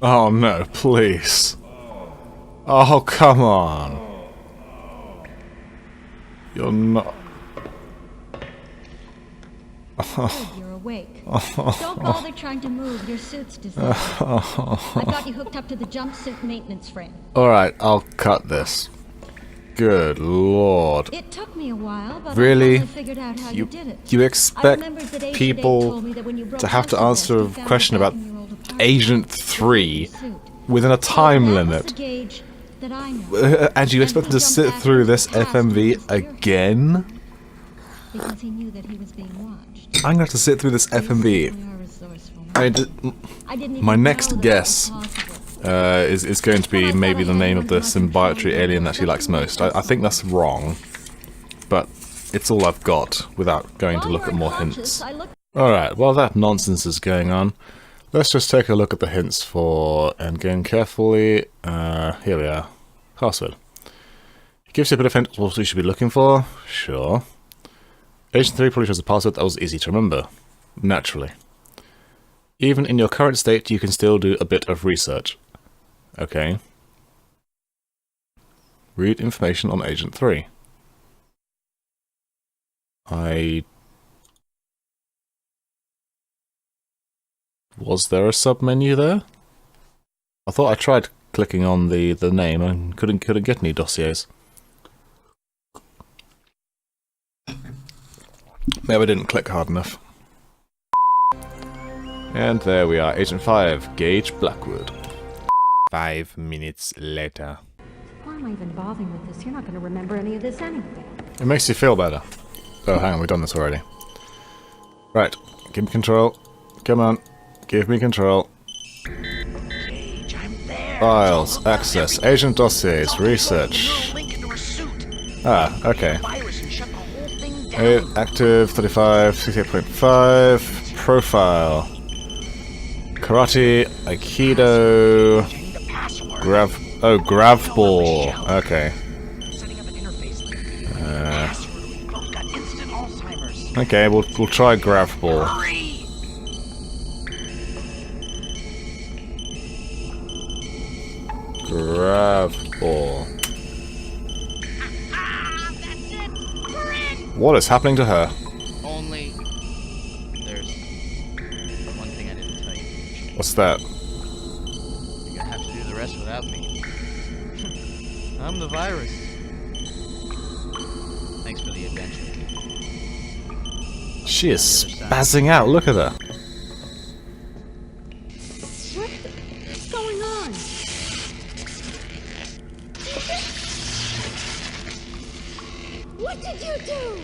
Oh no, please. Oh, come on. You're not... You're awake. Don't bother trying to move. Your suit's designed. I got you hooked up to the jump suit maintenance frame. Alright, I'll cut this. Good lord. It took me a while, but Really? I finally figured out how you did it. You expect people to have to answer a question about Agent 3 within a time limit? And you expect them to sit through this FMV again? Because he knew that he was being watched. I'm gonna have to sit through this FMV. My next guess is going to be maybe the name of the symbiotic alien that she likes most. I think that's wrong, but it's all I've got without going to look at more hints. Alright, while that nonsense is going on, let's just take a look at the hints for Endgame carefully. Here we are. Password. It gives you a bit of hint what you should be looking for. Sure. Agent 3 probably shows a password that was easy to remember. Naturally. Even in your current state, you can still do a bit of research. Okay. Read information on Agent 3. Was there a sub-menu there? I thought I tried clicking on the name and couldn't get any dossiers. Maybe I didn't click hard enough. And there we are, Agent 5, Gage Blackwood. 5 minutes later. Why am I even bothering with this? You're not going to remember any of this anyway. It makes you feel better. Oh, hang on, we've done this already. Right, give me control. Come on, give me control. Gage, I'm there. Files, access, agent dossiers, research. Ah, okay. Active 35, 68.5, profile. Karate, Aikido, grav ball. Okay. Okay, we'll try grav ball. Grav ball. What is happening to her? Only there's one thing I didn't tell you. What's that? You're gonna have to do the rest without me. I'm the virus. Thanks for the adventure. She is spazzing out, look at her. What's going on? What did you do?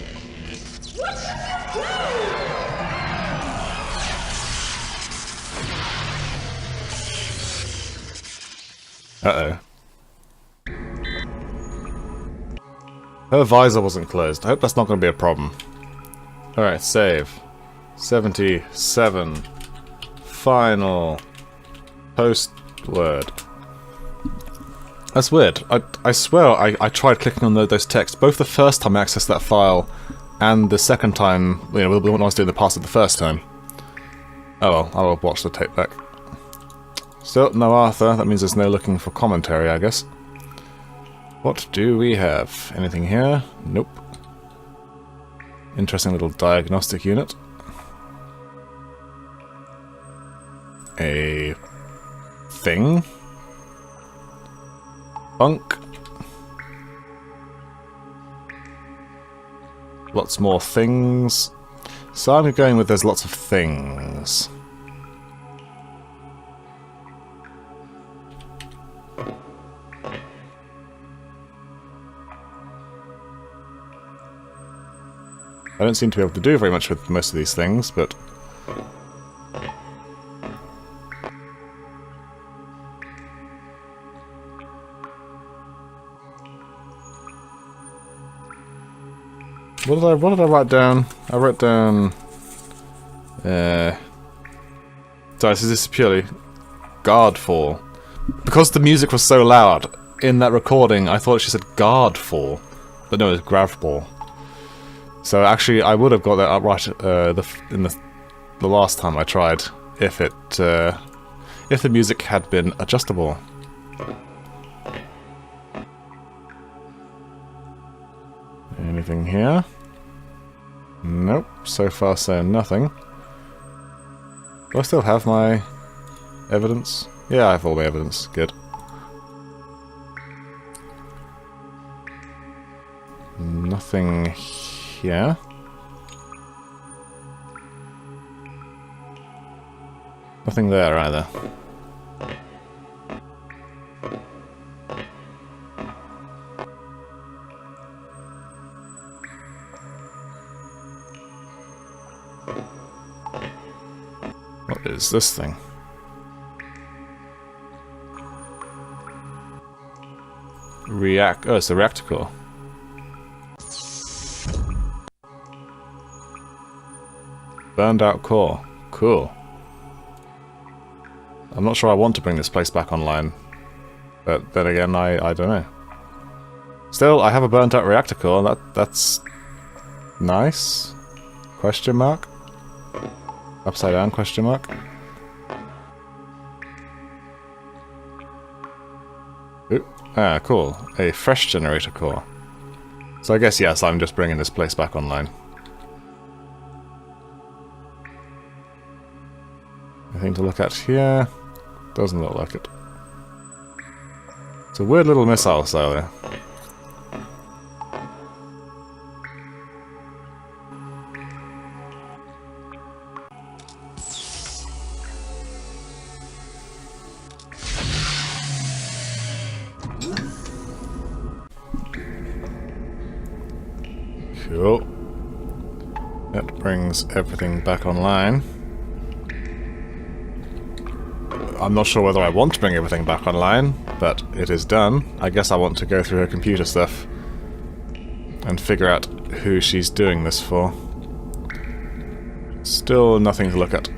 What did you do? Uh-oh. Her visor wasn't closed. I hope that's not going to be a problem. Alright, save. 77. Final. Post word. That's weird. I swear I tried clicking on those texts both the first time I accessed that file and the second time, you know, when I was doing the password the first time. Oh well, I'll watch the tape back. Still, no Arthur. That means there's no looking for commentary, I guess. What do we have? Anything here? Nope. Interesting little diagnostic unit. A thing. Bunk. Lots more things. So I'm going with there's lots of things. I don't seem to be able to do very much with most of these things, but... What did I write down? I wrote down... Sorry, this is purely... Guardfall. Because the music was so loud in that recording, I thought she said Guardfall. But no, it's Gravball. So actually, I would have got that up right in the the last time I tried, if the music had been adjustable. Anything here? Nope. So far, so nothing. Do I still have my evidence? Yeah, I have all my evidence. Good. Nothing here. Nothing there either. What is this thing? Oh, it's a reactor core. Burned out core. Cool. I'm not sure I want to bring this place back online. But then again, I don't know. Still, I have a burnt out reactor core. That's nice. Question mark? Upside down question mark? Ooh. Ah, cool. A fresh generator core. So I guess, yes, I'm just bringing this place back online. Anything to look at here? Doesn't look like it. It's a weird little missile silo. Cool. That brings everything back online. I'm not sure whether I want to bring everything back online, but it is done. I guess I want to go through her computer stuff and figure out who she's doing this for. Still nothing to look at.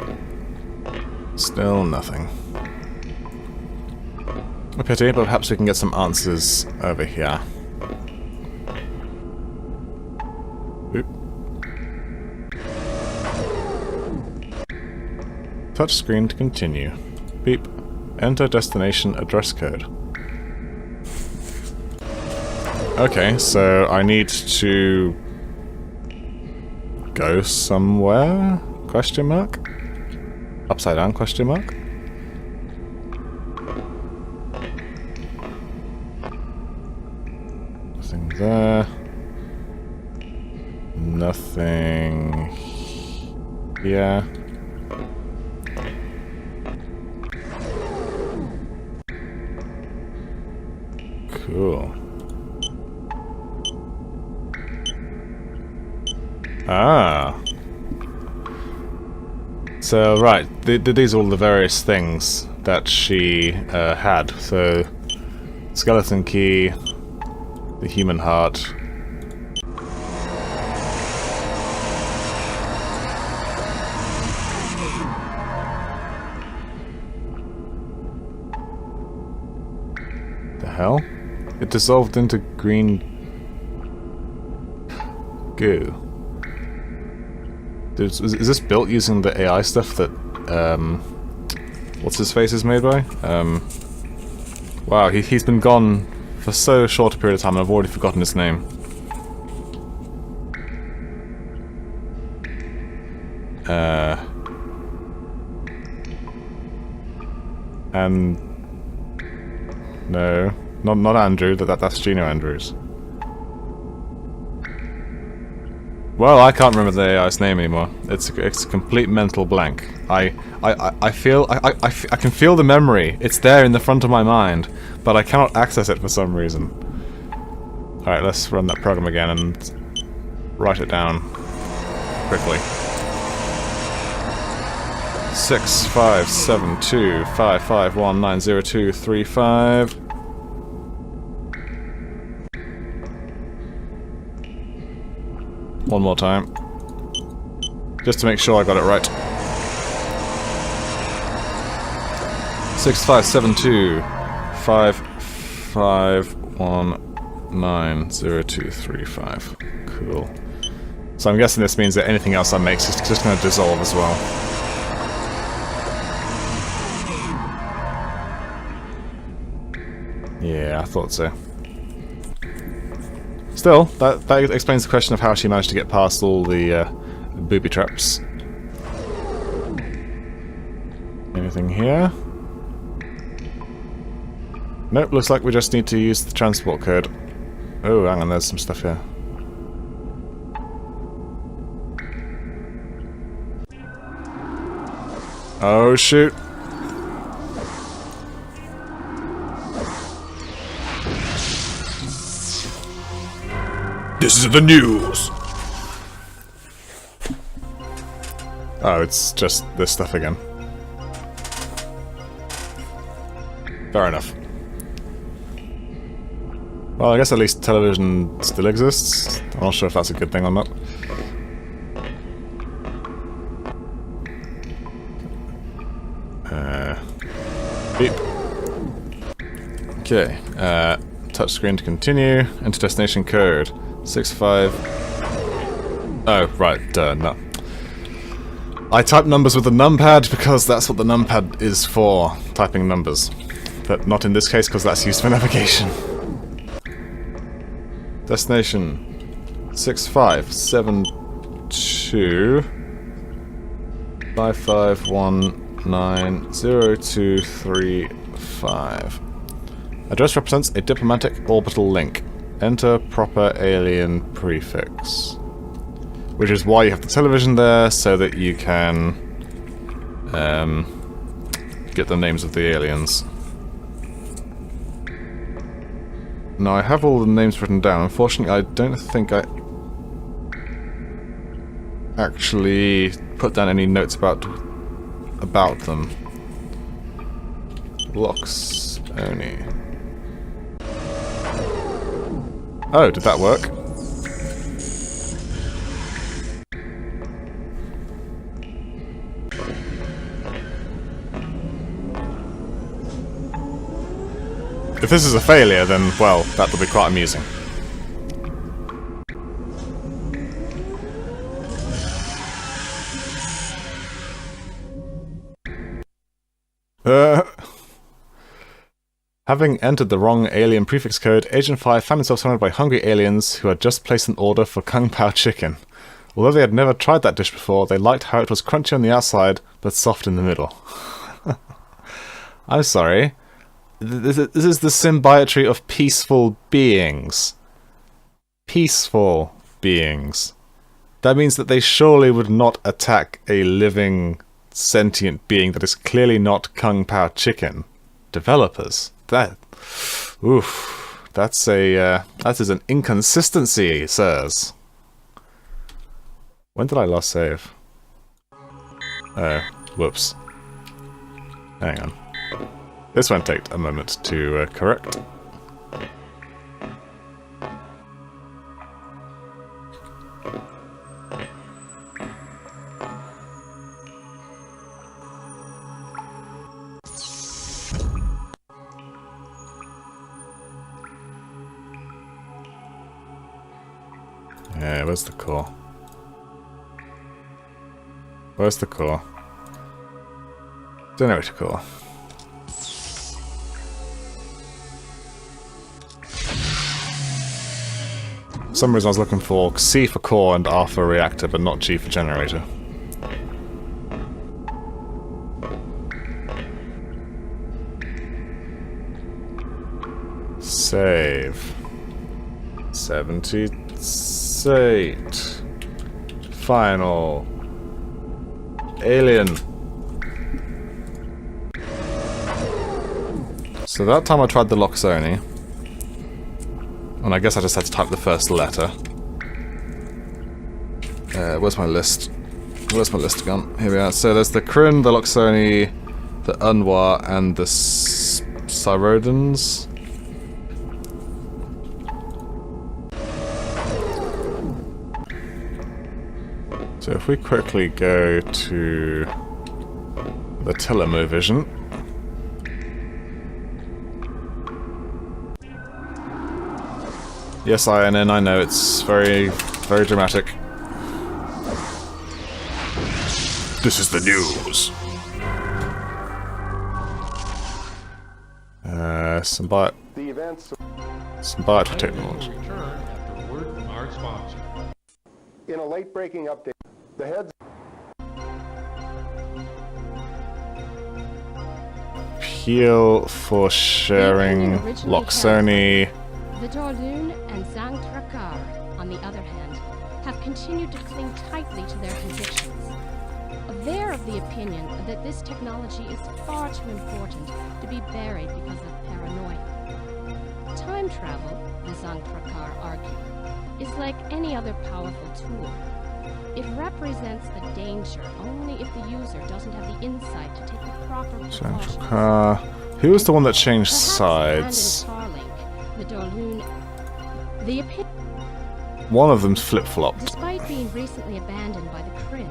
Still nothing. A pity, but perhaps we can get some answers over here. Oop. Touchscreen to continue. Beep. Enter destination address code. Okay, so I need to go somewhere? Question mark? Upside down question mark? Nothing there. Nothing here. Cool. Ah. So, right, these are all the various things that she had. So, skeleton key, the human heart. The hell? It dissolved into green goo. Is this built using the AI stuff that, what's his face is made by? Wow, he's been gone for so short a period of time and I've already forgotten his name. And... no. Not Andrew, that's Gino Andrews. Well, I can't remember the AI's name anymore. It's a complete mental blank. I can feel the memory. It's there in the front of my mind, but I cannot access it for some reason. Alright, let's run that program again and write it down quickly. 657255190235. One more time. Just to make sure I got it right. 657255190235. Cool. So I'm guessing this means that anything else I make is just going to dissolve as well. Yeah, I thought so. Still, that explains the question of how she managed to get past all the booby traps. Anything here? Nope, looks like we just need to use the transport code. Oh, hang on, there's some stuff here. Oh, shoot. This is the news! Oh, it's just this stuff again. Fair enough. Well, I guess at least television still exists. I'm not sure if that's a good thing or not. Beep. Okay, touchscreen to continue. Enter destination code. 65... Oh, right, no. I type numbers with the numpad because that's what the numpad is for, typing numbers. But not in this case because that's used for navigation. Destination 6572 55190235. Address represents a diplomatic orbital link. Enter proper alien prefix. Which is why you have the television there, so that you can get the names of the aliens. Now I have all the names written down. Unfortunately, I don't think I actually put down any notes about them. Locks only. Oh, did that work? If this is a failure, then, well, that'll be quite amusing. Having entered the wrong alien prefix code, Agent 5 found himself surrounded by hungry aliens who had just placed an order for Kung Pao chicken. Although they had never tried that dish before, they liked how it was crunchy on the outside, but soft in the middle. I'm sorry. This is the symbiotry of peaceful beings. Peaceful beings. That means that they surely would not attack a living, sentient being that is clearly not Kung Pao chicken. Developers. That is an inconsistency, sirs. When did I last save? Oh, whoops. Hang on. This won't take a moment to correct. Yeah, where's the core? Where's the core? Generator core. For some reason I was looking for C for core and R for reactor, but not G for generator. Save. 78. Final. Alien. So that time I tried the Loxoni. And I guess I just had to type the first letter. Where's my list? Where's my list gone? Here we are. So there's the Kryn, the Loxoni, the Unwa, and the Cyrodans. So if we quickly go to the telemovision. Yes, INN, I know, it's very, very dramatic. This is the news. Symbiotic technology. Return after a word from our sponsor. In a late-breaking update, the heads... Appeal for sharing Loxoni. The Dorloon and Zangtrakar, on the other hand, have continued to cling tightly to their convictions. They're of the opinion that this technology is far too important to be buried because of paranoia. Time travel, the Zangtrakar argue, is like any other powerful tool. It represents a danger only if the user doesn't have the insight to take the proper precautions. Who was the one that changed Perhaps sides? Brandon Farlink, the Dorloon, the opinion. One of them flip-flopped. Despite being recently abandoned by the Kryn,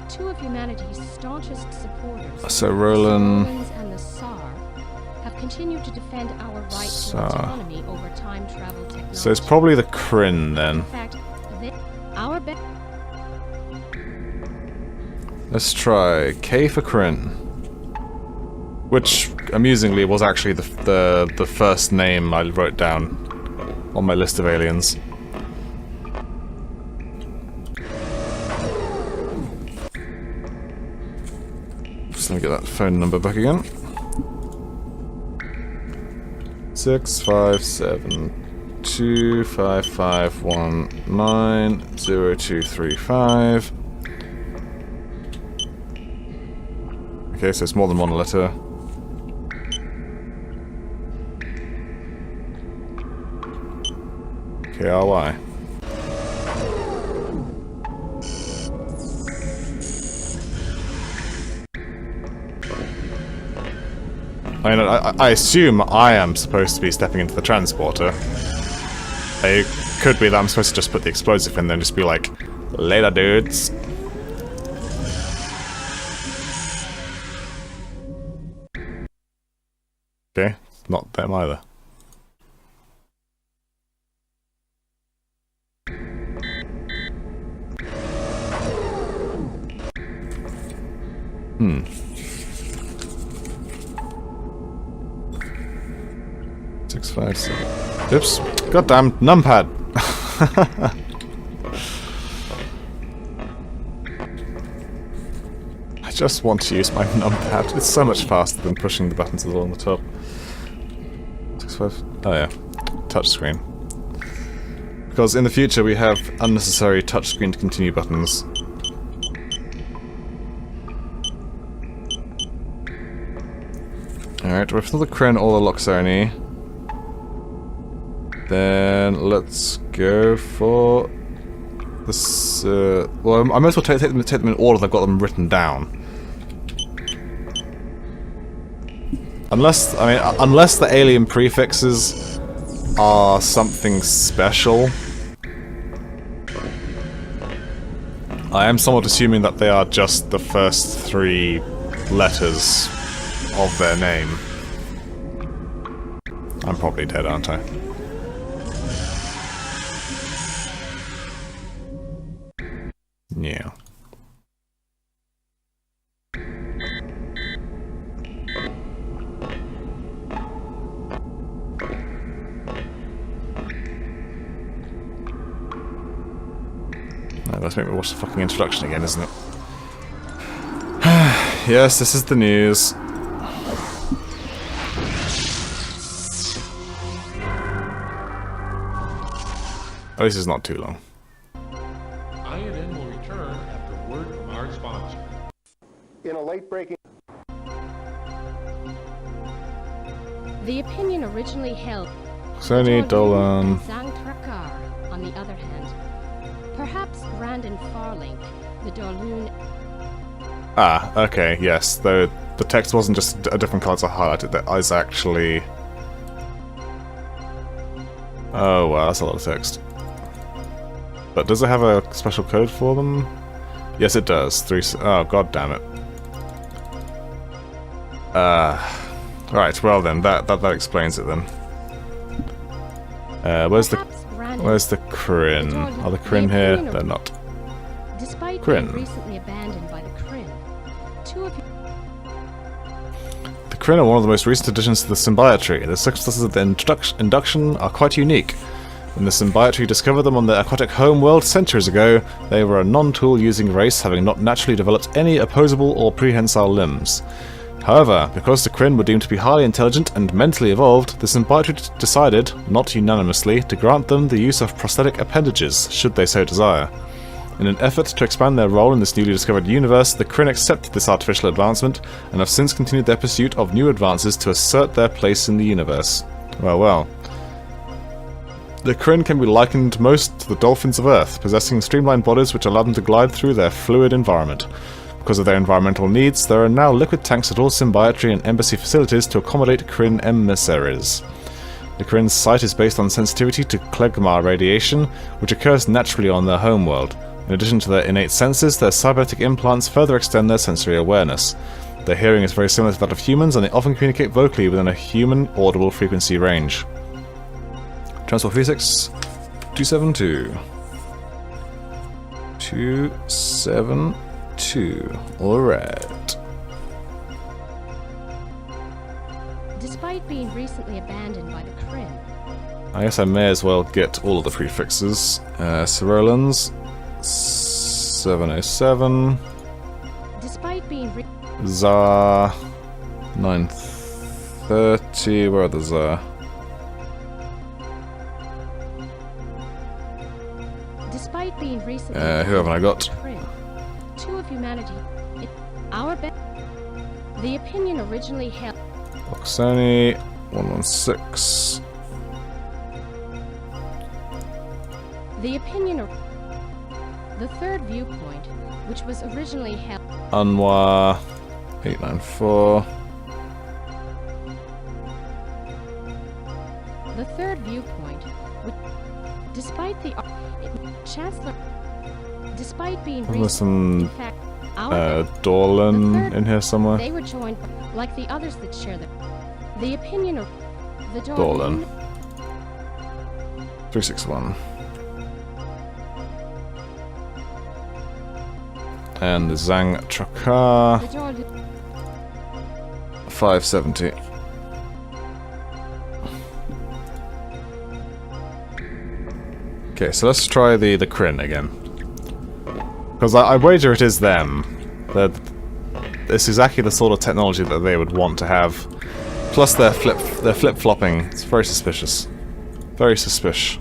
two of humanity's staunchest supporters, So Roland the Romans and the Tsar, have continued to defend our right to Tsar. autonomy over time travel technology. So it's probably the Kryn then. In fact, our Let's try K for Kryn. Which, amusingly, was actually the first name I wrote down on my list of aliens. Just let me get that phone number back again. 6572551902235. Okay, so it's more than one letter. KRY. I mean, I assume I am supposed to be stepping into the transporter. It could be that I'm supposed to just put the explosive in there and just be like, later, dudes. Okay, not them either. Hmm. 657. Oops. Goddamn numpad. I just want to use my numpad. It's so much faster than pushing the buttons along the top. 65. Oh yeah. Touchscreen. Because in the future we have unnecessary touchscreen to continue buttons. Alright, we've done the Kryn or the Loxoni. Then let's go for this. Well, I might as well take them in order. I've got them written down. Unless the alien prefixes are something special. I am somewhat assuming that they are just the first 3 letters of their name. I'm probably dead, aren't I? Yeah. Let's make me watch the fucking introduction again, isn't it? Yes, this is the news. At least it's not too long. INN will return after a word from our sponsor. In a late-breaking... The opinion originally held Sony, Dolan. Zangtrakar, on the other hand, perhaps Brandon Farlink, the Dorloon. Ah, okay, yes. Though the text wasn't just a different colour to highlighted, that is actually... Oh wow, that's a lot of text. But does it have a special code for them? Yes, it does. 3... Oh, god damn it. Right, well then, that explains it then. Where's the Kryn? Are the Kryn here? They're not. Despite Kryn. being recently abandoned by the Kryn, two of The Kryn are one of the most recent additions to the symbiotree. The circumstances of their induction are quite unique. When the symbiotree discovered them on their aquatic homeworld centuries ago, they were a non-tool using race, having not naturally developed any opposable or prehensile limbs. However, because the Kryn were deemed to be highly intelligent and mentally evolved, the symbiotree decided, not unanimously, to grant them the use of prosthetic appendages, should they so desire. In an effort to expand their role in this newly discovered universe, the Kryn accepted this artificial advancement, and have since continued their pursuit of new advances to assert their place in the universe. Well, well. The Kryn can be likened most to the dolphins of Earth, possessing streamlined bodies which allow them to glide through their fluid environment. Because of their environmental needs, there are now liquid tanks at all symbiotree and embassy facilities to accommodate Kryn emissaries. The Kryn's sight is based on sensitivity to Klegmar radiation, which occurs naturally on their homeworld. In addition to their innate senses, their cybernetic implants further extend their sensory awareness. Their hearing is very similar to that of humans, and they often communicate vocally within a human audible frequency range. Transport Prefix 272. 272. Alright. Despite being recently abandoned by the Kryn, I guess I may as well get all of the prefixes. Cerolans 707. despite being Zar 930. Where are the Zar? despite being recently Who haven't I got? Kryn, two of humanity, the opinion originally held Oxoni 116. the third viewpoint, which was originally held Anwar 894. the third viewpoint, which, despite the Chancellor, despite being There's recently, some in fact, our Dorlan in here somewhere. they were joined like the others that share the opinion of the Dorlan 361. And the Zang Trakar the Dorlan 570. Okay, so let's try the Kryn again. Because I wager it is them. It's exactly the sort of technology that they would want to have. Plus their flip-flopping. It's very suspicious. Very suspicious.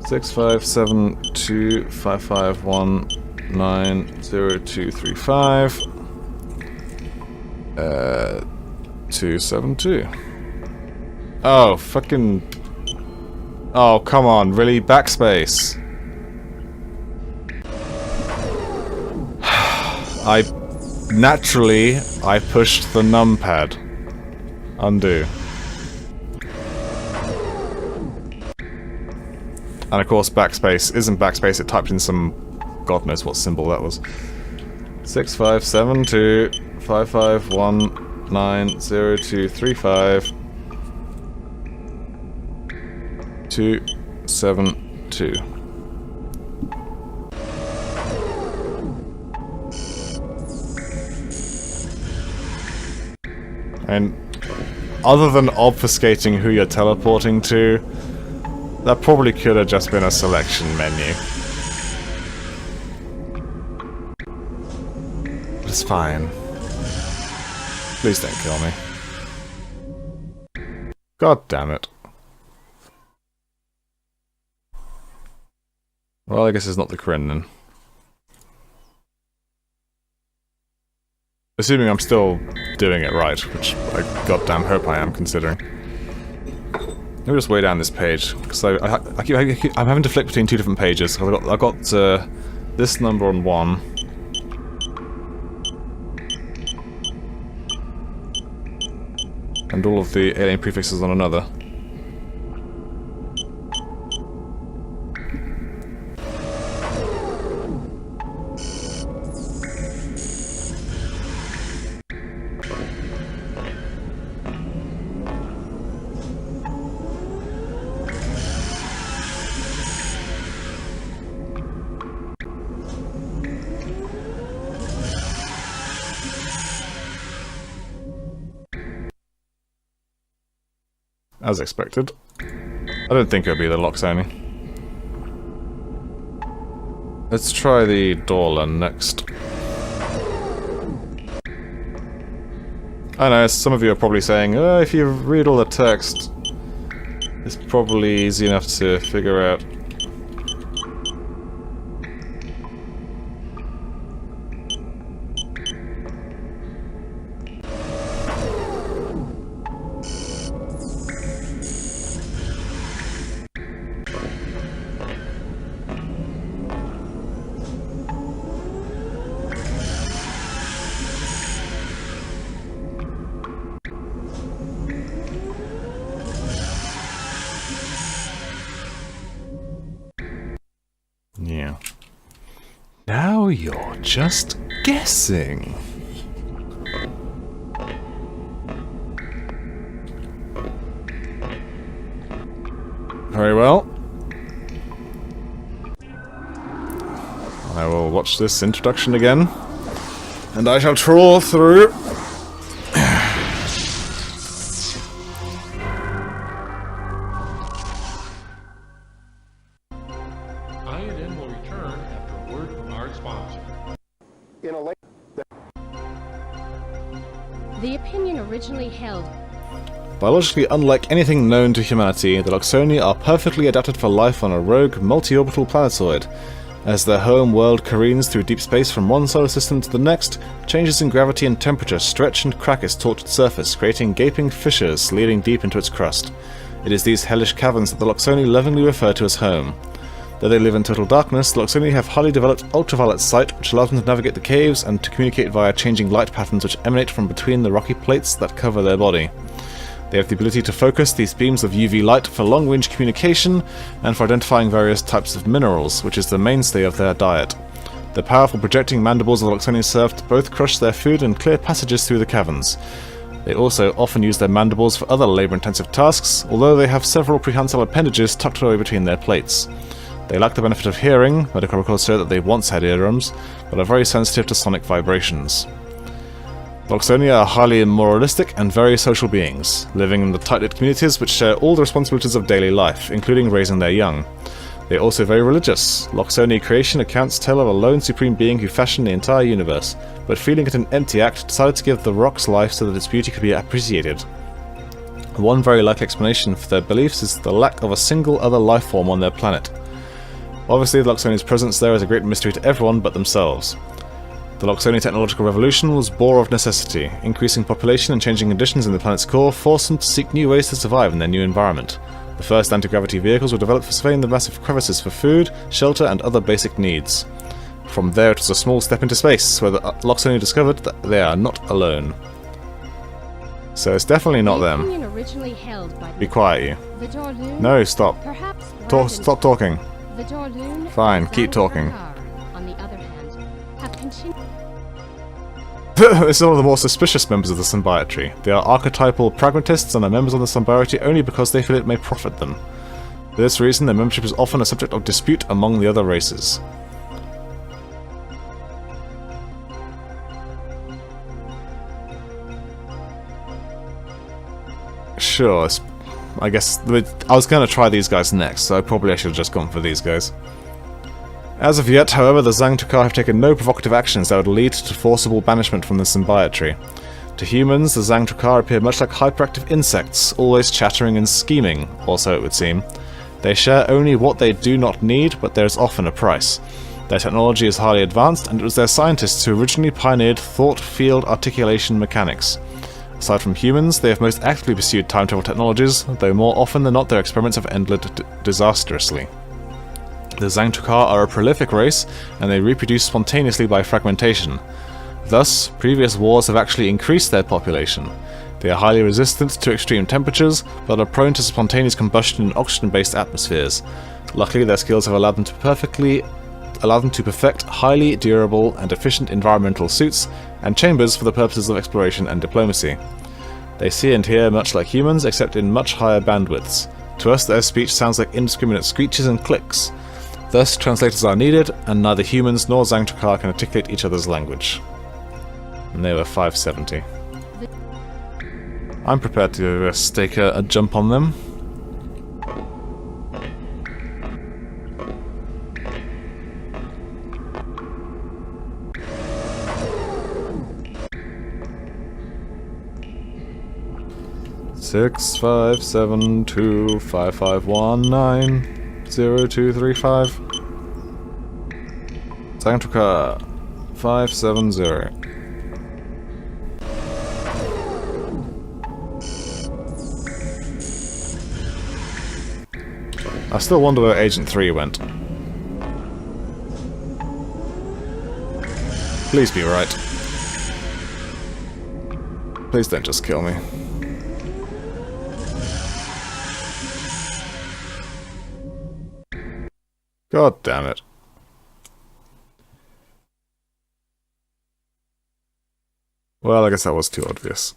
6572551902235. 272. Oh, fucking... Oh, come on, really? Backspace. I pushed the numpad. Undo. And of course backspace isn't backspace, it typed in some... God knows what symbol that was. 6572551902235. 272. And other than obfuscating who you're teleporting to, that probably could have just been a selection menu. But it's fine. Please don't kill me. God damn it. Well, I guess it's not the Kryn then. Assuming I'm still doing it right, which I goddamn hope I am, considering. Let me just way down this page, because I'm having to flick between two different pages. I've got this number on one. And all of the alien prefixes on another. as expected. I don't think it'll be the Loxoni. Let's try the Dorla next. I know, some of you are probably saying, oh, if you read all the text, it's probably easy enough to figure out. Yeah. Now you're just guessing. Very well. I will watch this introduction again, and I shall trawl through. INN will return after a word from our sponsor. In a late... The opinion originally held. Biologically unlike anything known to humanity, the Loxoni are perfectly adapted for life on a rogue, multi-orbital planetoid. As their home world careens through deep space from one solar system to the next, changes in gravity and temperature stretch and crack its tortured surface, creating gaping fissures leading deep into its crust. It is these hellish caverns that the Loxoni lovingly refer to as home. Though they live in total darkness, the Loxoni have highly developed ultraviolet sight, which allows them to navigate the caves and to communicate via changing light patterns which emanate from between the rocky plates that cover their body. They have the ability to focus these beams of UV light for long-range communication and for identifying various types of minerals, which is the mainstay of their diet. The powerful projecting mandibles of the Loxoni serve to both crush their food and clear passages through the caverns. They also often use their mandibles for other labor-intensive tasks, although they have several prehensile appendages tucked away between their plates. They lack the benefit of hearing. Medical records show that they once had eardrums, but are very sensitive to sonic vibrations. Loxoni are highly moralistic and very social beings, living in the tight-knit communities which share all the responsibilities of daily life, including raising their young. They are also very religious. Loxoni creation accounts tell of a lone supreme being who fashioned the entire universe, but feeling it an empty act, decided to give the rocks life so that its beauty could be appreciated. One very likely explanation for their beliefs is the lack of a single other life form on their planet. Obviously, the Loxoni's presence there is a great mystery to everyone but themselves. The Loxoni technological revolution was born of necessity. Increasing population and changing conditions in the planet's core forced them to seek new ways to survive in their new environment. The first anti-gravity vehicles were developed for surveying the massive crevices for food, shelter, and other basic needs. From there it was a small step into space, where the Loxoni discovered that they are not alone. So it's definitely not them. Originally held by Be quiet, you. the Dorloon, No, stop. perhaps Stop talking. The Dorloon Fine, and keep talking. Zanthrakar, on the other hand, have continued. This is one of the more suspicious members of the Symbiote. They are archetypal pragmatists and are members of the Symbiote only because they feel it may profit them. For this reason, their membership is often a subject of dispute among the other races. Sure, I guess I was going to try these guys next, so probably I should have just gone for these guys. As of yet, however, the Zanthrakar have taken no provocative actions that would lead to forcible banishment from the Symbiote. To humans, the Zanthrakar appear much like hyperactive insects, always chattering and scheming, or so it would seem. They share only what they do not need, but there is often a price. Their technology is highly advanced, and it was their scientists who originally pioneered thought field articulation mechanics. Aside from humans, they have most actively pursued time travel technologies, though more often than not their experiments have ended disastrously. The Zanthrakar are a prolific race, and they reproduce spontaneously by fragmentation. Thus, previous wars have actually increased their population. They are highly resistant to extreme temperatures, but are prone to spontaneous combustion in oxygen-based atmospheres. Luckily, their skills have allowed them to perfect highly durable and efficient environmental suits and chambers for the purposes of exploration and diplomacy. They see and hear much like humans, except in much higher bandwidths. To us, their speech sounds like indiscriminate screeches and clicks. Thus, translators are needed, and neither humans nor Zanthrakar can articulate each other's language. And they were 570. I'm prepared to stake a jump on them. Six, 5, 7, 2, 5, 5, 1, 9, 0, 2, 3, 5. Sanctuca 570. I still wonder where Agent 3 went. Please be right. Please don't just kill me. God damn it. Well, I guess that was too obvious.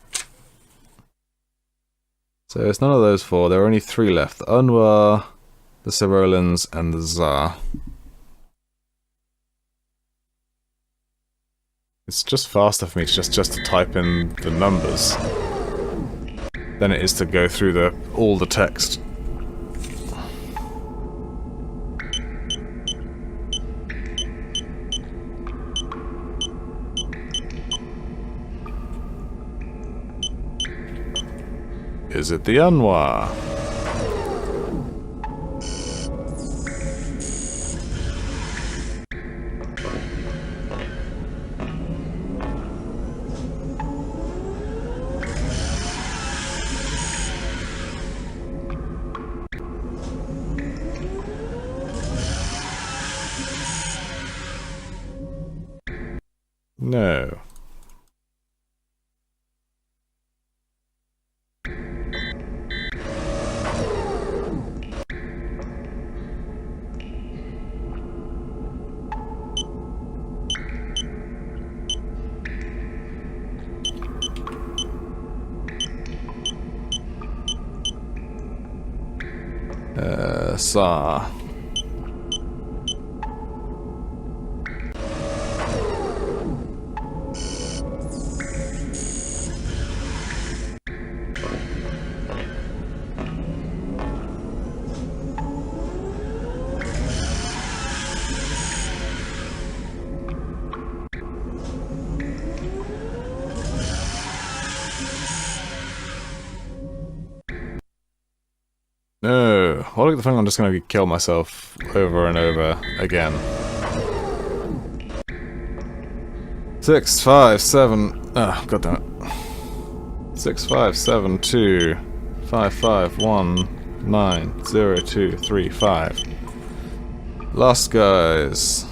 So it's none of those four. There are only three left. The Unwa, the Cerolans, and the Tsar. It's just faster for me to just to type in the numbers than it is to go through all the text. Is it the Unwa? No. Sa. No. Well, look at the thing, I'm just going to kill myself over and over again. 6, 5, 7... Ah, god damn it. 6, 5, 7, 2, 5, 5, 1, 9, 0, 2, 3, 5. Last guys.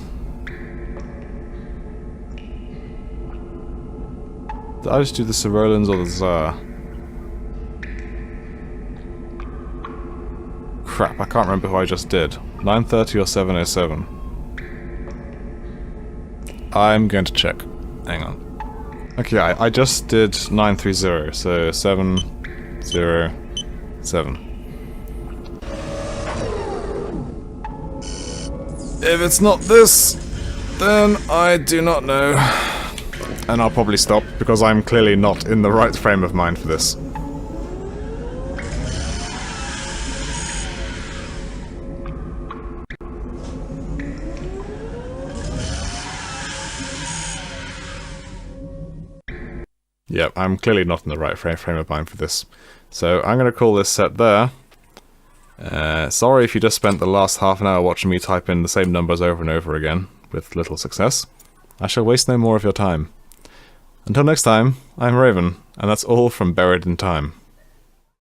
Did I just do the Cerolans or the Tsar? Crap, I can't remember who I just did. 930 or 707. I'm going to check. Hang on. Okay, I just did 930, so 707. If it's not this, then I do not know. And I'll probably stop, because I'm clearly not in the right frame of mind for this. Yep, I'm clearly not in the right frame of mind for this. So I'm going to call this set there. Sorry if you just spent the last half an hour watching me type in the same numbers over and over again, with little success. I shall waste no more of your time. Until next time, I'm Raven, and that's all from Buried in Time.